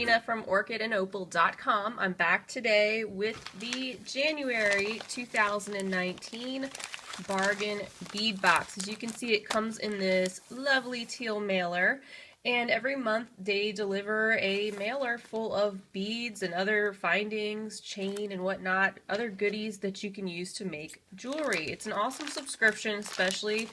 Gina from orchidandopal.com. I'm back today with the January 2019 bargain bead box. As you can see, it comes in this lovely teal mailer, and every month they deliver a mailer full of beads and other findings, chain and whatnot, other goodies that you can use to make jewelry. It's an awesome subscription, especially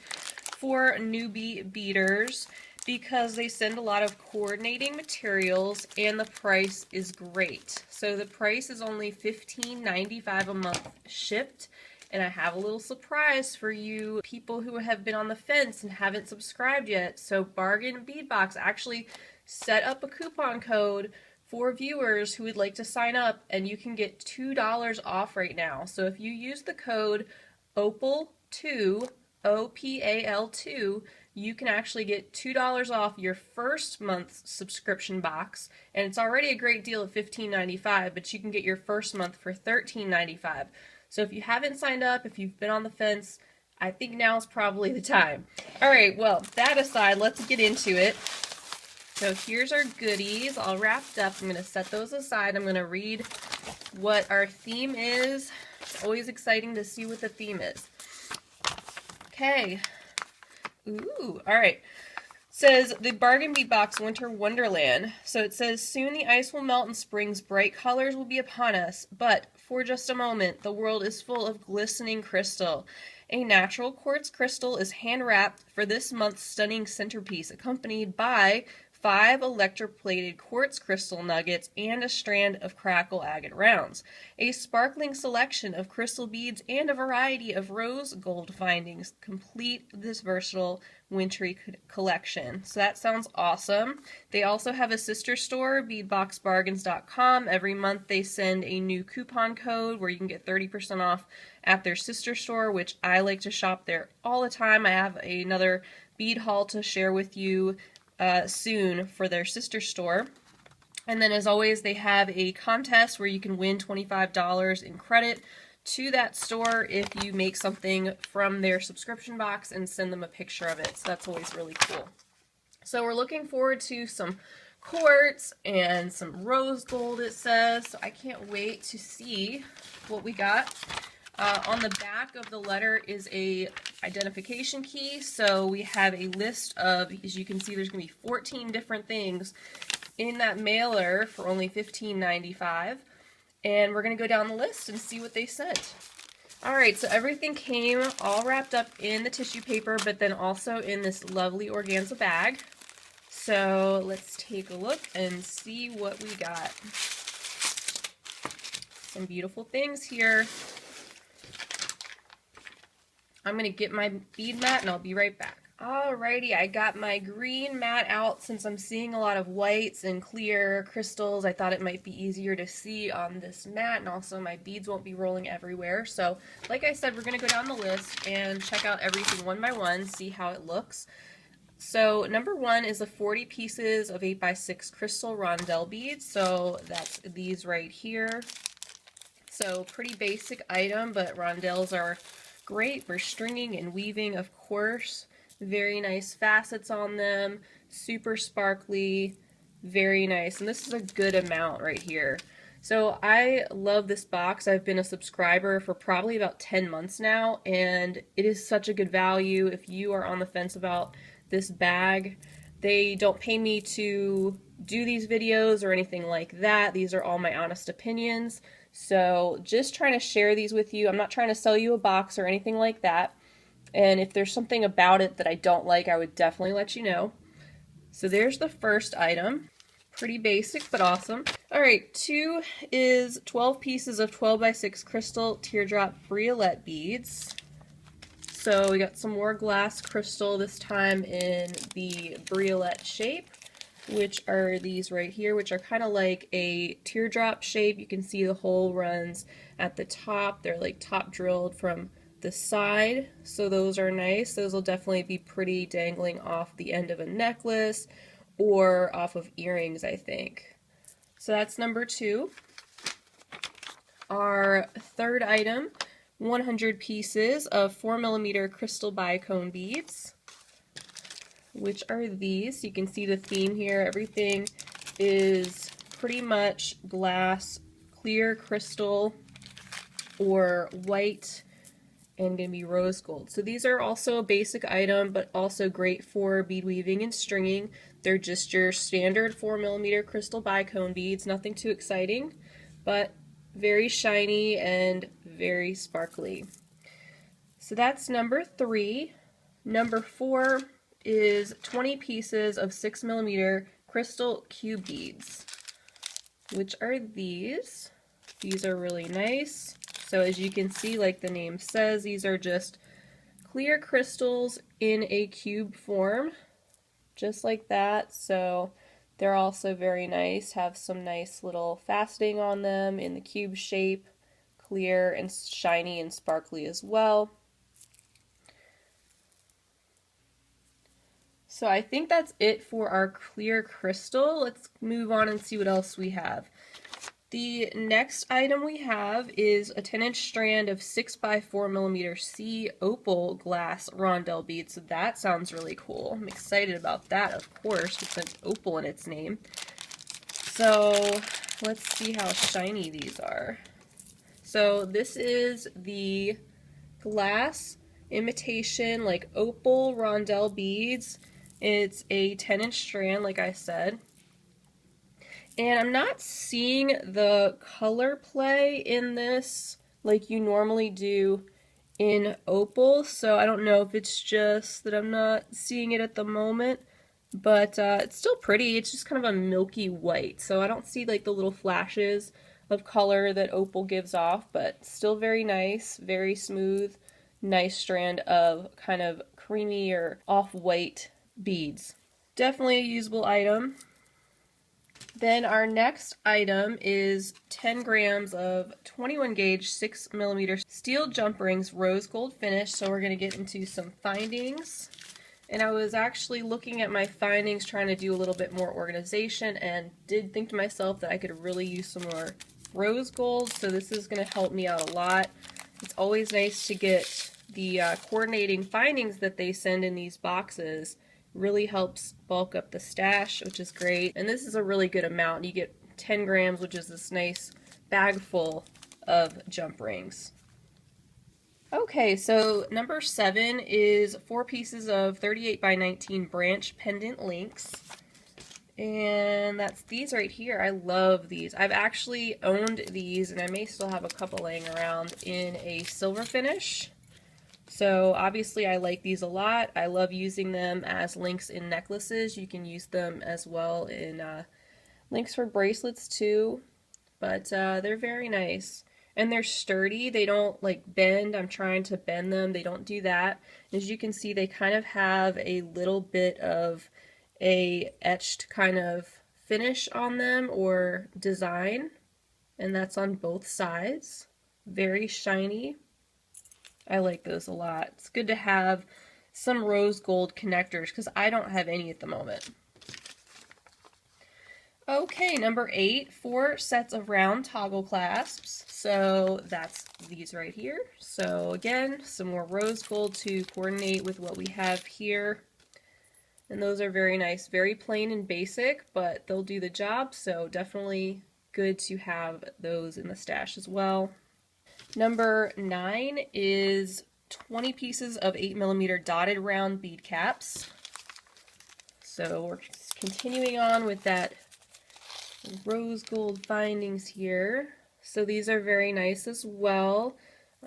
for newbie beaders, because they send a lot of coordinating materials and the price is great. So the price is only $15.95 a month shipped, and I have a little surprise for you people who have been on the fence and haven't subscribed yet. So Bargain Bead Box actually set up a coupon code for viewers who would like to sign up, and you can get $2 off right now. So if you use the code OPAL2, OPAL2, you can actually get $2 off your first month's subscription box, and it's already a great deal of $15.95, but you can get your first month for $13.95. So if you haven't signed up, if you've been on the fence, I think now's probably the time. Alright, well, that aside, let's get into it. So here's our goodies all wrapped up. I'm going to set those aside. I'm going to read what our theme is. It's always exciting to see what the theme is. Okay. Ooh, alright. Says the Bargain Bead Box Winter Wonderland. So it says, soon the ice will melt and spring's bright colors will be upon us, but for just a moment the world is full of glistening crystal. A natural quartz crystal is hand wrapped for this month's stunning centerpiece, accompanied by 5 electroplated quartz crystal nuggets and a strand of crackle agate rounds, a sparkling selection of crystal beads, and a variety of rose gold findings complete this versatile wintry collection. So that sounds awesome. They also have a sister store, beadboxbargains.com. Every month they send a new coupon code where you can get 30% off at their sister store, which I like to shop there all the time. I have another bead haul to share with you soon for their sister store. And then as always, they have a contest where you can win $25 in credit to that store if you make something from their subscription box and send them a picture of it. So that's always really cool. So we're looking forward to some quartz and some rose gold, it says. So I can't wait to see what we got. On the back of the letter is a identification key, so we have a list of, as you can see, there's going to be 14 different things in that mailer for only $15.95, and we're going to go down the list and see what they sent. Alright, so everything came all wrapped up in the tissue paper, but then also in this lovely organza bag. So let's take a look and see what we got. Some beautiful things here. I'm going to get my bead mat and I'll be right back. Alrighty, I got my green mat out. Since I'm seeing a lot of whites and clear crystals, I thought it might be easier to see on this mat, and also my beads won't be rolling everywhere. So, like I said, we're going to go down the list and check out everything one by one, see how it looks. So, number 1 is the 40 pieces of 8x6 crystal Rondelle beads. So, that's these right here. So, pretty basic item, but Rondelles are great for stringing and weaving, of course. Very nice facets on them, super sparkly, very nice. And this is a good amount right here. So I love this box. I've been a subscriber for probably about 10 months now, and it is such a good value. If you are on the fence about this bag, they don't pay me to do these videos or anything like that. These are all my honest opinions. So just trying to share these with you. I'm not trying to sell you a box or anything like that. And if there's something about it that I don't like, I would definitely let you know. So there's the first item. Pretty basic, but awesome. Alright, 2 is 12 pieces of 12x6 crystal teardrop Briolette beads. So we got some more glass crystal, this time in the Briolette shape, which are these right here, which are kind of like a teardrop shape. You can see the hole runs at the top. They're like top drilled from the side, so those are nice. Those will definitely be pretty dangling off the end of a necklace or off of earrings, I think. So that's number 2. Our third item, 100 pieces of 4mm crystal bicone beads, which are these. You can see the theme here. Everything is pretty much glass, clear crystal, or white, and going to be rose gold. So these are also a basic item, but also great for bead weaving and stringing. They're just your standard 4mm crystal bicone beads, nothing too exciting, but very shiny and very sparkly. So that's number 3. Number 4 is 20 pieces of 6mm crystal cube beads, which are these. These are really nice. So as you can see, like the name says, these are just clear crystals in a cube form, just like that. So they're also very nice, have some nice little faceting on them in the cube shape, clear and shiny and sparkly as well. So I think that's it for our clear crystal. Let's move on and see what else we have. The next item we have is a 10-inch strand of 6x4mm C opal glass rondelle beads. So that sounds really cool. I'm excited about that, of course, with the opal in its name. So let's see how shiny these are. So this is the glass imitation, like opal rondelle beads. It's a 10-inch strand, like I said. And I'm not seeing the color play in this like you normally do in opal, so I don't know if it's just that I'm not seeing it at the moment, but it's still pretty. It's just kind of a milky white, so I don't see like the little flashes of color that opal gives off, but still very nice, very smooth, nice strand of kind of creamy or off-white beads. Definitely a usable item. Then our next item is 10 grams of 21 gauge 6mm steel jump rings, rose gold finish. So we're going to get into some findings. And I was actually looking at my findings, trying to do a little bit more organization, and did think to myself that I could really use some more rose gold. So this is going to help me out a lot. It's always nice to get the coordinating findings that they send in these boxes. Really helps bulk up the stash, which is great. And this is a really good amount. You get 10 grams, which is this nice bag full of jump rings. Okay, so number 7 is 4 pieces of 38x19 branch pendant links. And that's these right here. I love these. I've actually owned these, and I may still have a couple laying around in a silver finish. So obviously I like these a lot. I love using them as links in necklaces. You can use them as well in links for bracelets too, but they're very nice. And they're sturdy. They don't like bend. I'm trying to bend them. They don't do that. As you can see, they kind of have a little bit of a etched kind of finish on them or design, and that's on both sides. Very shiny. I like those a lot. It's good to have some rose gold connectors because I don't have any at the moment. Okay, number 8, 4 sets of round toggle clasps. So that's these right here. So again, some more rose gold to coordinate with what we have here. And those are very nice, very plain and basic, but they'll do the job, so definitely good to have those in the stash as well. Number 9 is 20 pieces of 8mm dotted round bead caps. So we're just continuing on with that rose gold findings here. So these are very nice as well.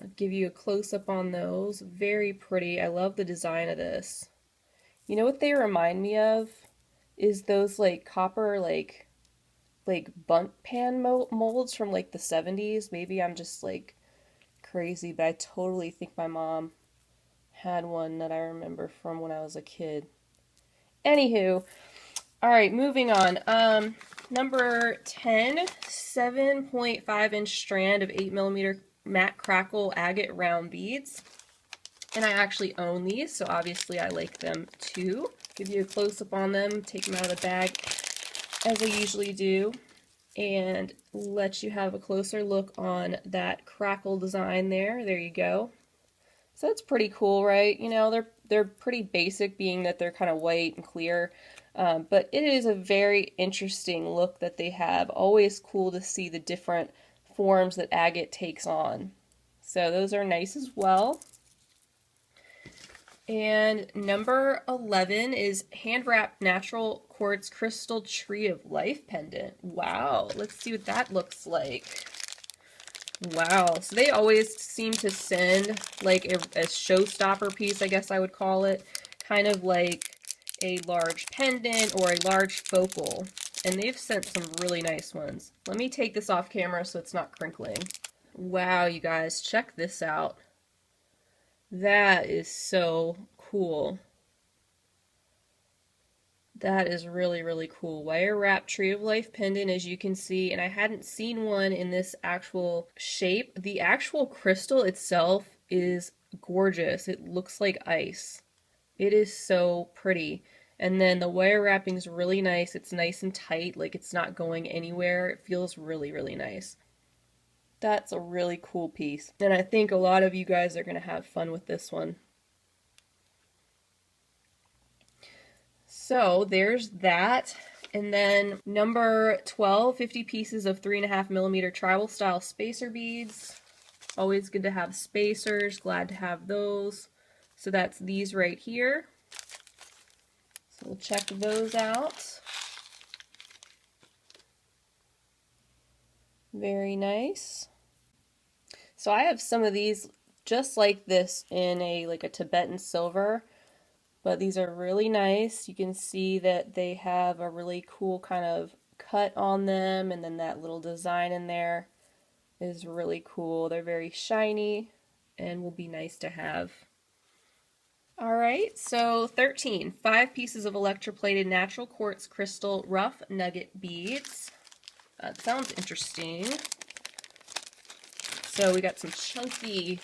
I'll give you a close-up on those. Very pretty. I love the design of this. You know what they remind me of? Is those like copper like bunt pan molds from like the 70s. Maybe I'm just like crazy, but I totally think my mom had one that I remember from when I was a kid. Anywho, alright, moving on. Number 10, 7.5 inch strand of 8mm matte crackle agate round beads. And I actually own these, so obviously I like them too. Give you a close-up on them, take them out of the bag as I usually do, and let you have a closer look on that crackle design there. There you go. So that's pretty cool, right? You know, they're pretty basic, being that they're kind of white and clear. But it is a very interesting look that they have. Always cool to see the different forms that agate takes on. So those are nice as well. And number 11 is hand wrapped natural quartz crystal tree of life pendant. Wow, let's see what that looks like. Wow, so they always seem to send like a showstopper piece, I guess I would call it, kind of like a large pendant or a large focal. And they've sent some really nice ones. Let me take this off camera so it's not crinkling. Wow, you guys, check this out. That is so cool. That is really, really cool. Wire wrap tree of life pendant, as you can see, and I hadn't seen one in this actual shape. The actual crystal itself is gorgeous. It looks like ice. It is so pretty. And then the wire wrapping is really nice. It's nice and tight, like it's not going anywhere. It feels really, really nice. That's a really cool piece. And I think a lot of you guys are going to have fun with this one. So there's that. And then number 12, 50 pieces of 3.5mm tribal style spacer beads. Always good to have spacers. Glad to have those. So that's these right here. So we'll check those out. Very nice. So I have some of these just like this in a Tibetan silver, but these are really nice. You can see that they have a really cool kind of cut on them, and then that little design in there is really cool. They're very shiny and will be nice to have. Alright, so 13, 5 pieces of electroplated natural quartz crystal rough nugget beads. That sounds interesting. So we got some chunky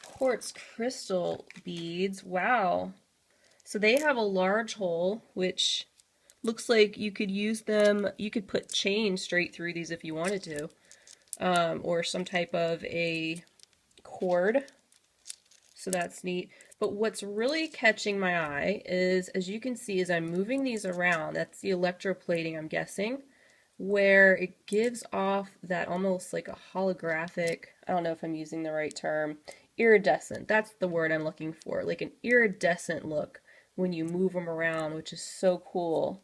quartz crystal beads. Wow. So they have a large hole, which looks like you could use them, you could put chain straight through these if you wanted to, or some type of a cord. So that's neat. But what's really catching my eye is, as you can see, as I'm moving these around, that's the electroplating, I'm guessing, where it gives off that almost like a holographic, I don't know if I'm using the right term, iridescent, that's the word I'm looking for, like an iridescent look when you move them around, which is so cool.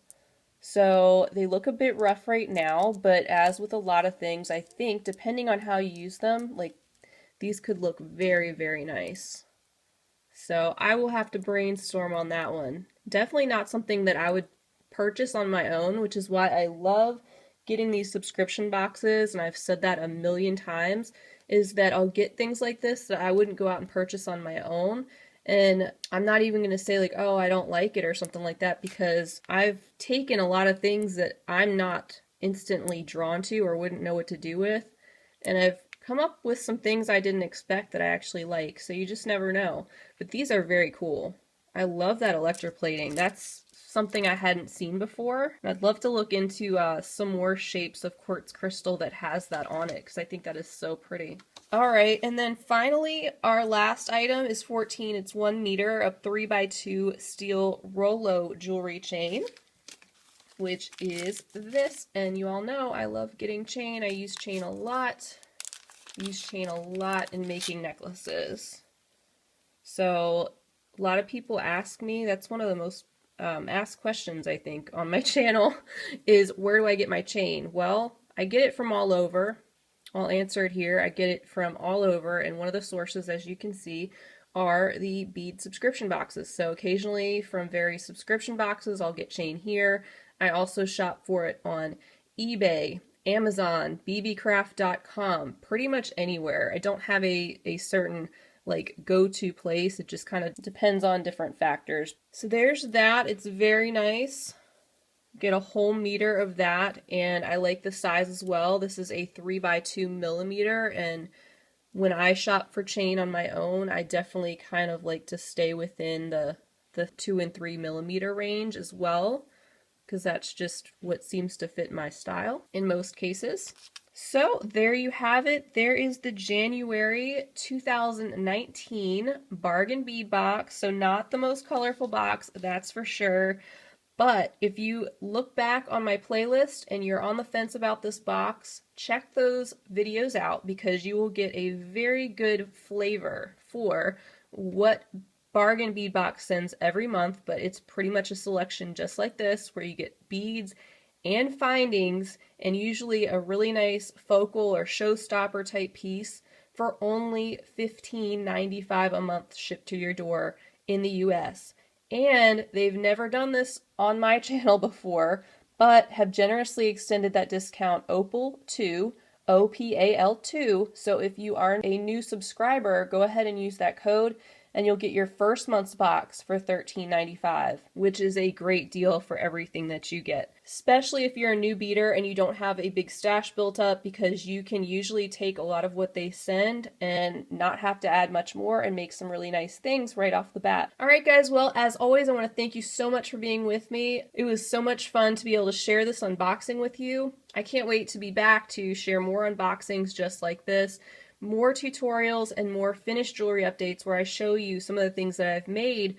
So they look a bit rough right now, but as with a lot of things, I think depending on how you use them, like these could look very, very nice. So I will have to brainstorm on that one. Definitely not something that I would purchase on my own, which is why I love getting these subscription boxes, and I've said that a million times, is that I'll get things like this that I wouldn't go out and purchase on my own. And I'm not even going to say like, oh, I don't like it or something like that, because I've taken a lot of things that I'm not instantly drawn to or wouldn't know what to do with, and I've come up with some things I didn't expect that I actually like, so you just never know. But these are very cool. I love that electroplating. That's something I hadn't seen before. I'd love to look into some more shapes of quartz crystal that has that on it, because I think that is so pretty. Alright, and then finally our last item is 14. It's 1 meter of 3x2 steel Rollo jewelry chain, which is this. And you all know I love getting chain. I use chain a lot. Use chain a lot in making necklaces. So a lot of people ask me, that's one of the most asked questions I think on my channel, is where do I get my chain? Well, I get it from all over. I'll answer it here. I get it from all over, and one of the sources, as you can see, are the bead subscription boxes. So occasionally from various subscription boxes I'll get chain here. I also shop for it on eBay, Amazon, bbcraft.com, pretty much anywhere. I don't have a certain like go-to place. It just kind of depends on different factors. So there's that. It's very nice. Get a whole meter of that, and I like the size as well. This is a 3x2mm, and when I shop for chain on my own, I definitely kind of like to stay within the 2 and 3mm range as well, because that's just what seems to fit my style in most cases. So there you have it. There is the January 2019 bargain bead box. So not the most colorful box, that's for sure, But if you look back on my playlist and you're on the fence about this box, check those videos out because you will get a very good flavor for what Bargain Bead Box sends every month, but it's pretty much a selection just like this where you get beads and findings and usually a really nice focal or showstopper type piece for only $15.95 a month shipped to your door in the US. And they've never done this on my channel before, but have generously extended that discount Opal 2, OPAL 2. So if you are a new subscriber, go ahead and use that code and you'll get your first month's box for $13.95, which is a great deal for everything that you get. Especially if you're a new beader and you don't have a big stash built up, because you can usually take a lot of what they send and not have to add much more and make some really nice things right off the bat. Alright guys, well as always I want to thank you so much for being with me. It was so much fun to be able to share this unboxing with you. I can't wait to be back to share more unboxings just like this. More tutorials and more finished jewelry updates where I show you some of the things that I've made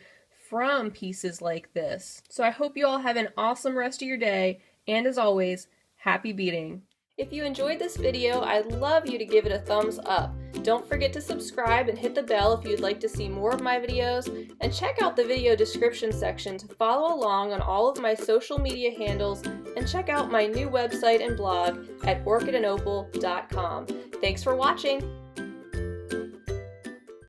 from pieces like this. So I hope you all have an awesome rest of your day, and as always, happy beading. If you enjoyed this video, I'd love you to give it a thumbs up. Don't forget to subscribe and hit the bell if you'd like to see more of my videos, and check out the video description section to follow along on all of my social media handles, and check out my new website and blog at orchidandopal.com. Thanks for watching!